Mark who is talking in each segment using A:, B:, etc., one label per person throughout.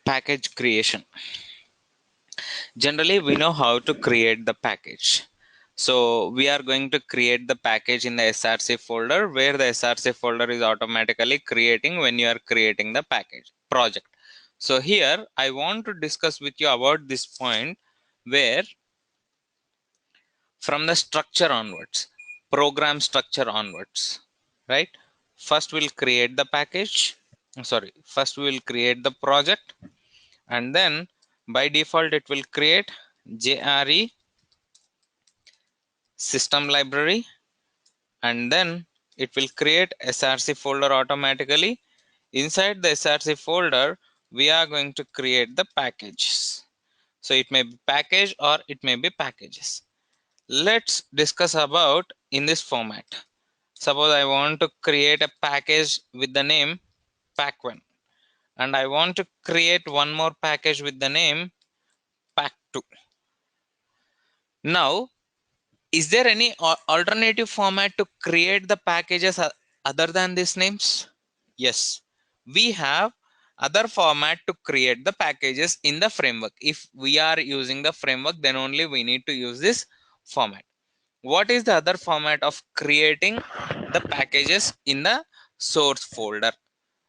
A: package creation. Generally, we know how to create the package. So we are going to create the package in the src folder, where the src folder is automatically creating when you are creating the package project. So here I want to discuss with you about this point, where from the structure onwards, program structure onwards, right? First we'll create the package. First we will create the project, and then by default it will create JRE system library, and then it will create src folder automatically. Inside the src folder we are going to create the packages. So it may be package or it may be packages. Let's discuss about in this format. Suppose I want to create a package with the name pack1, and I want to create one more package with the name pack2. Now, is there any alternative format to create the packages other than these names? Yes, we have other format to create the packages in the framework. If we are using the framework, then only we need to use this format. What is the other format of creating the packages in the source folder?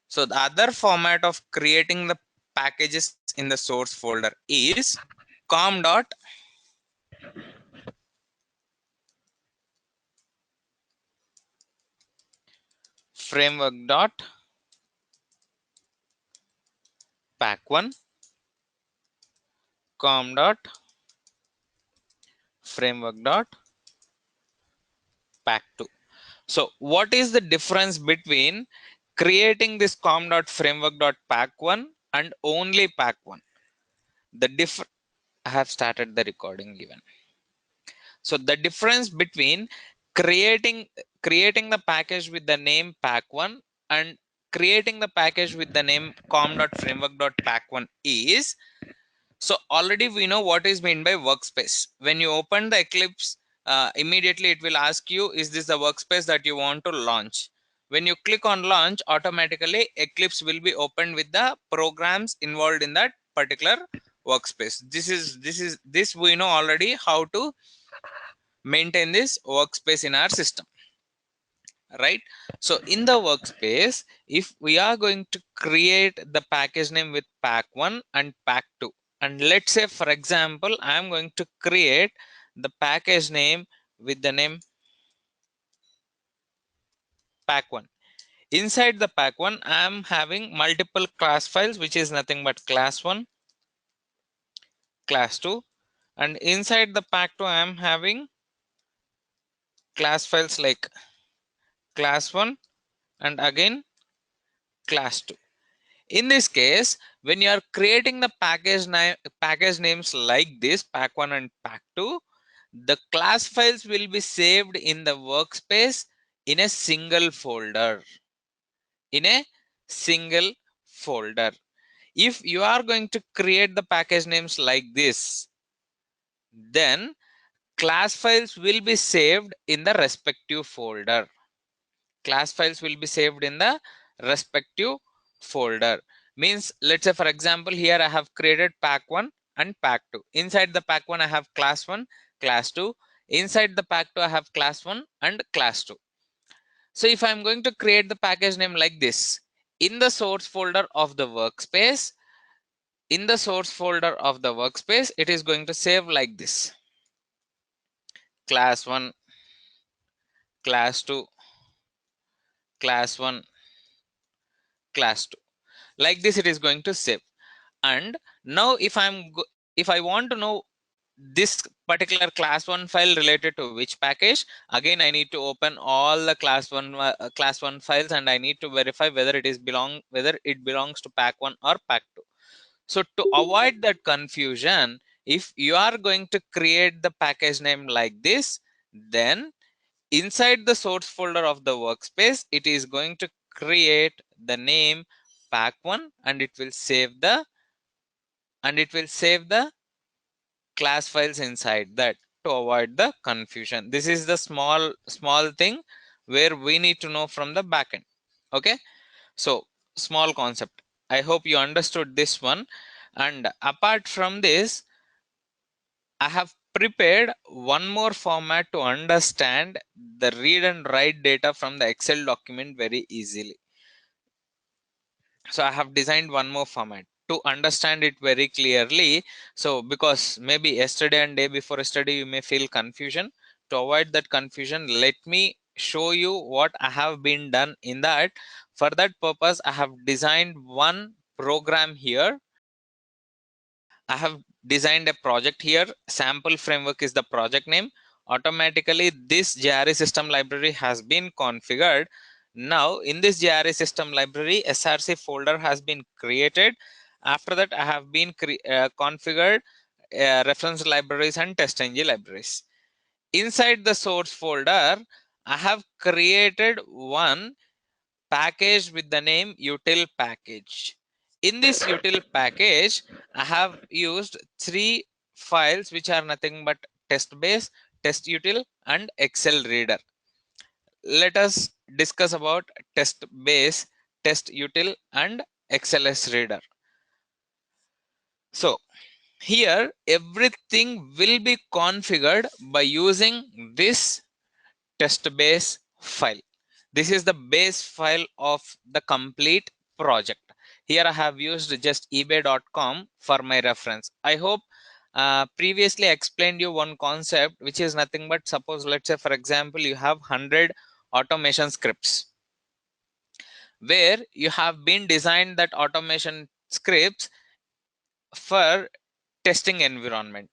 A: So the other format of creating the packages in the source folder is com.framework.pack1 com.framework.pack2. So what is the difference between creating this com.framework.pack1 and only pack1? I have started the recording even. So the difference between creating the package with the name pack1 and creating the package with the name com.framework.pack1 is, so already we know what is meant by workspace. When you open the Eclipse, immediately it will ask you, is this the workspace that you want to launch? When you click on launch, automatically Eclipse will be opened with the programs involved in that particular workspace. This we know already how to maintain this workspace in our system, right? So in the workspace, if we are going to create the package name with pack1 and pack2, and let's say for example I am going to create the package name with the name pack1. Inside the pack1 I am having multiple class files, which is nothing but class1, class2, and inside the pack2 I am having class files like class1 and again class2. In this case, when you are creating the package names like this, pack1 and pack2, the class files will be saved in the workspace in a single folder. In a single folder. If you are going to create the package names like this, then class files will be saved in the respective folder. Class files will be saved in the respective folder. Means, let's say for example, here I have created pack1 and pack2. Inside the pack1 I have class1, class2. Inside the pack2 I have class1 and class2. So if I'm going to create the package name like this, in the source folder of the workspace, it is going to save like this: class1, class2, class1, class2. Like this it is going to save. And now if I want to know this particular class1 file related to which package, again I need to open all the class1 files, and I need to verify whether it belongs to pack1 or pack2. So to avoid that confusion, if you are going to create the package name like this, then inside the source folder of the workspace it is going to create the name pack1, and it will save the class files inside that, to avoid the confusion. This is the small thing where we need to know from the backend. Okay, so small concept. I hope you understood this one. And apart from this, I have prepared one more format to understand the read and write data from the Excel document very easily. So I have designed one more format to understand it very clearly. So because maybe yesterday and day before yesterday you may feel confusion. To avoid that confusion, let me show you what I have been done in that. For that purpose, I have designed one program here. I have designed a project here. Sample framework is the project name. Automatically, this JRE system library has been configured. Now, in this JRE system library, SRC folder has been created. After that, I have been configured reference libraries and test-ng libraries. Inside the source folder, I have created one package with the name util package. In this util package, I have used three files which are nothing but test base, test util, and Excel reader. Let us discuss about test base, test util, and XLS reader. So here everything will be configured by using this test base file. This is the base file of the complete project. Here I have used just ebay.com for my reference. I hope previously I explained you one concept, which is nothing but, suppose let's say for example you have 100 automation scripts where you have been designed that automation scripts for testing environment.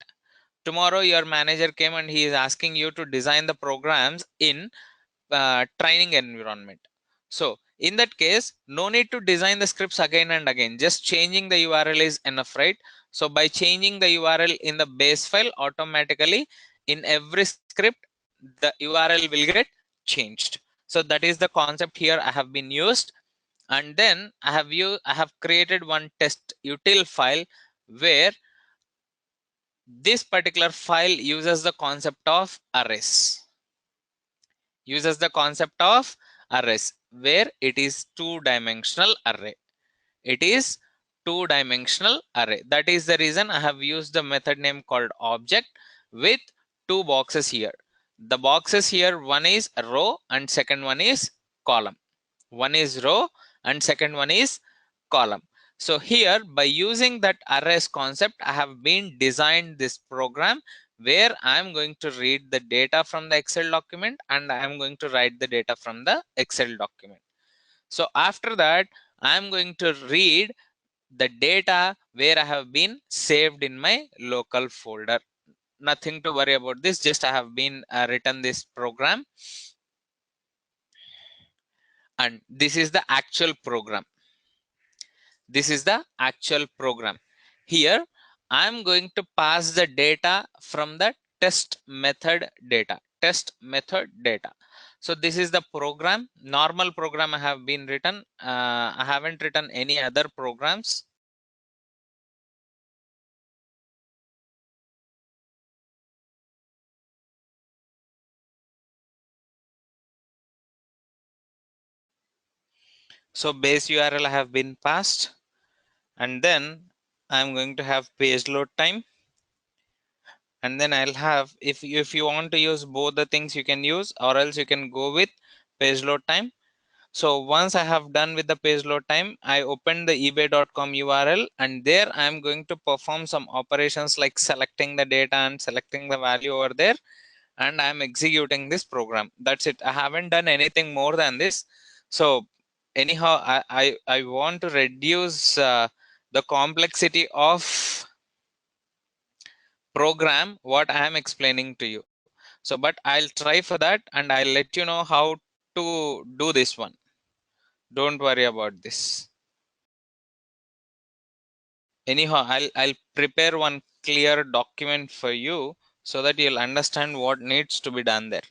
A: Tomorrow your manager came and he is asking you to design the programs in training environment. So in that case, no need to design the scripts again and again. Just changing the URL is enough, right? So by changing the URL in the base file, automatically in every script, the URL will get changed. So that is the concept here I have been used. And then I have created one test util file where this particular file uses the concept of arrays. Uses the concept of arrays where it is two-dimensional array. It is two-dimensional array. That is the reason I have used the method name called object with two boxes here. The boxes here, one is row and second one is column. One is row and second one is column. So here by using that arrays concept, I have been designed this program where I am going to read the data from the Excel document and I am going to write the data from the Excel document. So after that, I am going to read the data where I have been saved in my local folder. Nothing to worry about this, just I have been written this program, and this is the actual program. This is the actual program. Here I'm going to pass the data from the test method data. Test method data. So this is the program, normal program I have been written. I haven't written any other programs. So base URL I have been passed, and then I'm going to have page load time, and then I'll have, if you want to use both the things you can use, or else you can go with page load time. So once I have done with the page load time, I open the ebay.com URL, and there I am going to perform some operations like selecting the data and selecting the value over there, and I am executing this program. That's it. I haven't done anything more than this. So anyhow, I want to reduce the complexity of program what I am explaining to you. So but I'll try for that and I'll let you know how to do this one. Don't worry about this. Anyhow, I'll prepare one clear document for you so that you'll understand what needs to be done there.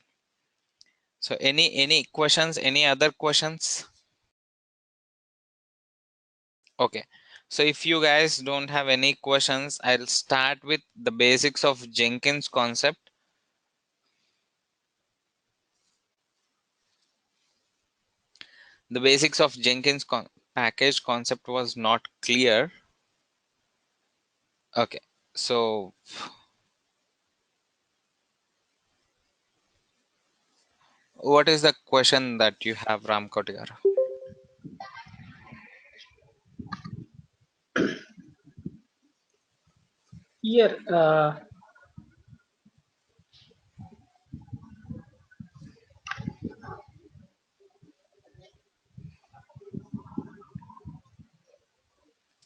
A: So any questions, any other questions? Okay, so if you guys don't have any questions, I'll start with the basics of Jenkins concept. The basics of Jenkins package concept was not clear. Okay, so what is the question that you have, Ram Kotigar?
B: Here,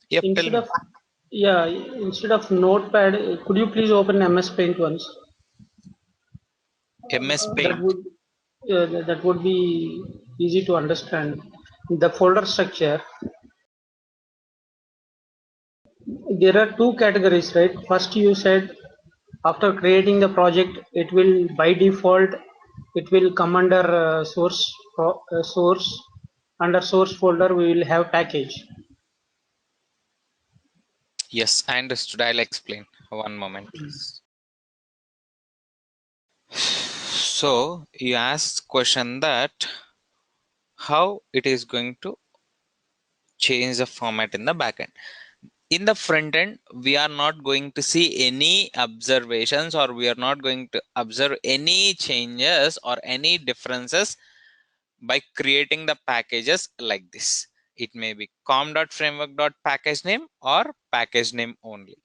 A: Yep, tell
B: instead
A: me.
B: of yeah, instead of Notepad, could you please open MS Paint once?
A: MS
B: That
A: Paint.
B: would that would be easy to understand. The folder structure. There are two categories, right? First, you said after creating the project, it will by default it will come under source. Under source folder, we will have package.
A: Yes, I understood. I'll explain. One moment, please. So you asked question that how it is going to change the format in the backend. In the front end, we are not going to see any observations, or we are not going to observe any changes or any differences by creating the packages like this. It may be com.framework.package name or package name only.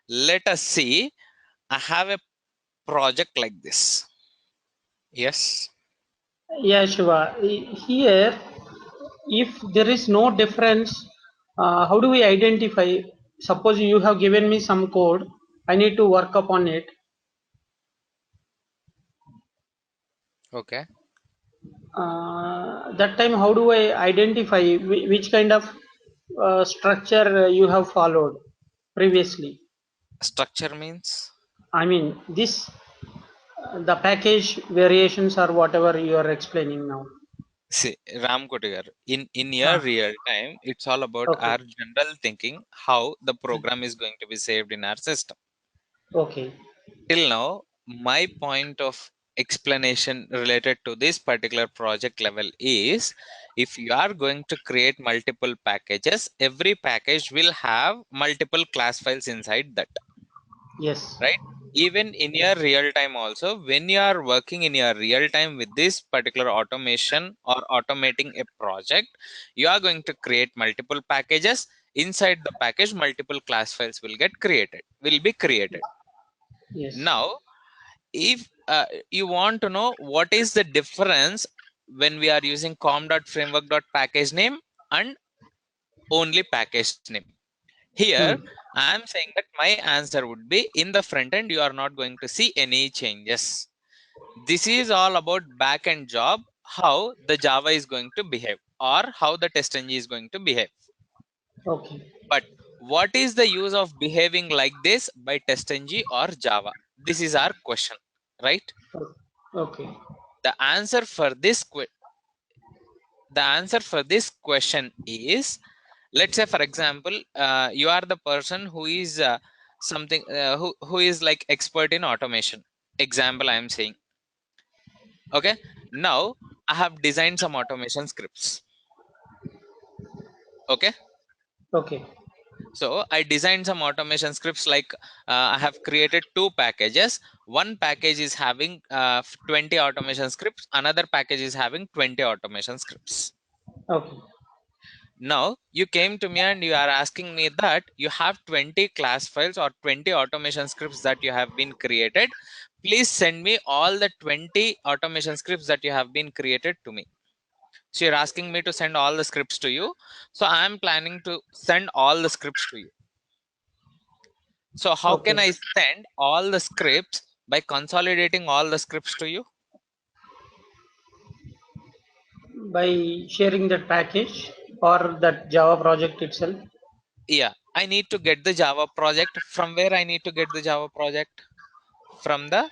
A: Let us see. I have a project like this. Yes.
B: Yeah, Shiva. Here, if there is no difference, how do we identify? Suppose you have given me some code, I need to work upon it.
A: Okay.
B: That time, how do I identify which kind of structure you have followed previously?
A: Structure means,
B: I mean, this the package variations or whatever you are explaining now.
A: see, Ram Kotigar, in your
B: Ah,
A: real time, it's all about
B: okay,
A: our general thinking, how the program is going to be saved in our system.
B: okay,
A: Till now, my point of explanation related to this particular project level is, if you are going to create multiple packages, every package will have multiple class files inside that,
B: yes,
A: right? Even in your real time also, when you are working in your real time with this particular automation or automating a project, you are going to create multiple packages. Inside the package, multiple class files will be created.
B: yes,
A: Now, if you want to know what is the difference when we are using com.framework.package name and only package name, here
B: hmm,
A: I am saying that my answer would be, in the front end you are not going to see any changes. This is all about backend job, how the Java is going to behave or how the test engine is going to behave.
B: okay,
A: But what is the use of behaving like this by TestNG or Java? This is our question, right?
B: okay,
A: The answer for this question is, let's say for example, you are the person who is who is like expert in automation. Example I am saying. Okay. Now I have designed some automation scripts. Okay.
B: okay,
A: So I designed some automation scripts like I have created two packages. One package is having 20 automation scripts. Another package is having 20 automation scripts.
B: okay,
A: Now you came to me and you are asking me that you have 20 class files or 20 automation scripts that you have been created. Please send me all the 20 automation scripts that you have been created to me. So you're asking me to send all the scripts to you. So I'm planning to send all the scripts to you. So how can
B: okay.
A: I send all the scripts by consolidating all the scripts to you?
B: By sharing that package or that Java project itself.
A: Yeah, I need to get the Java project. From where I need to get the Java project? From the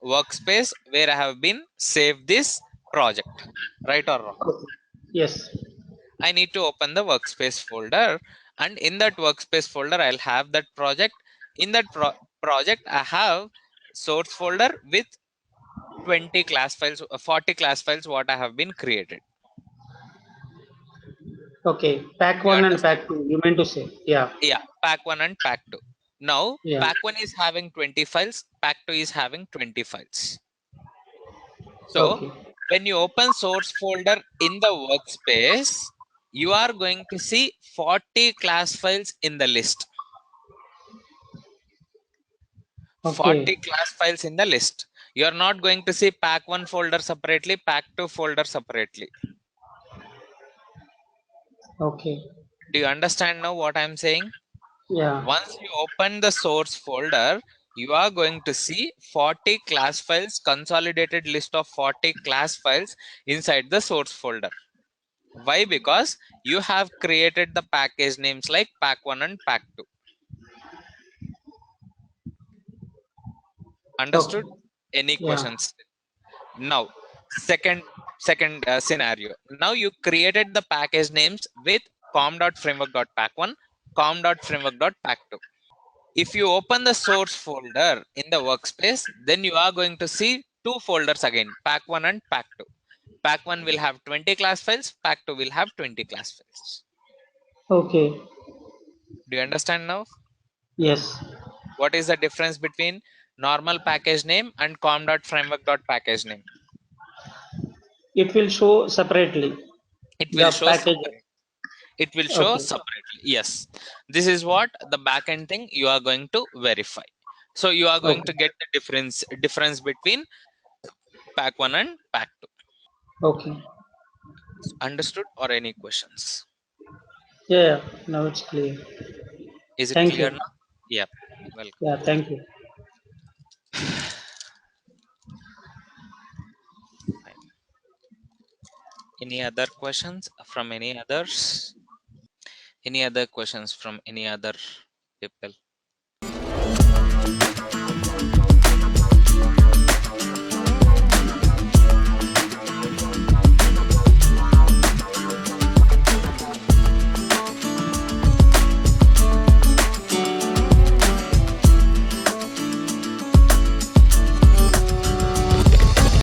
A: workspace where I have been saved this project, right or wrong?
B: Okay. Yes.
A: I need to open the workspace folder, and in that workspace folder I'll have that project. In that project I have source folder with 20 class files, 40 class files what I have been created.
B: Okay. Pack
A: You
B: one and
A: understand?
B: pack two. You meant to say. Yeah.
A: Yeah, pack 1 and pack 2. Now
B: Yeah.
A: pack 1 is having 20 files, pack 2 is having 20 files. So
B: Okay.
A: when you open source folder in the workspace, you are going to see 40 class files in the list. 40
B: Okay.
A: class files in the list. You are not going to see pack 1 folder separately, pack 2 folder separately.
B: Okay.
A: Do you understand now what I'm saying?
B: Yeah.
A: Once you open the source folder, you are going to see 40 class files, consolidated list of 40 class files inside the source folder. Why? Because you have created the package names like pack 1 and pack 2.
B: Okay.
A: Understood? Any
B: Yeah.
A: questions? Now, second scenario. Now you created the package names with com.framework.pack1, com.framework.pack2. If you open the source folder in the workspace, then you are going to see two folders again, pack 1 and pack 2. Pack 1 will have 20 class files, pack 2 will have 20 class files.
B: Okay.
A: Do you understand now?
B: Yes.
A: What is the difference between normal package name and com.framework.package name?
B: It will show separately
A: It will
B: the
A: show
B: package.
A: separate. It will show
B: Okay.
A: separately. Yes. This is what the backend thing you are going to verify. So you are going
B: Okay.
A: to get the difference between pack 1 and pack 2.
B: Okay.
A: Understood or any questions?
B: Yeah. Yeah. Now it's clear.
A: Is it
B: Thank
A: clear
B: you.
A: now? Yep. Welcome.
B: Yeah. Thank you.
A: Fine. Any other questions from any others? Any other questions from any other people?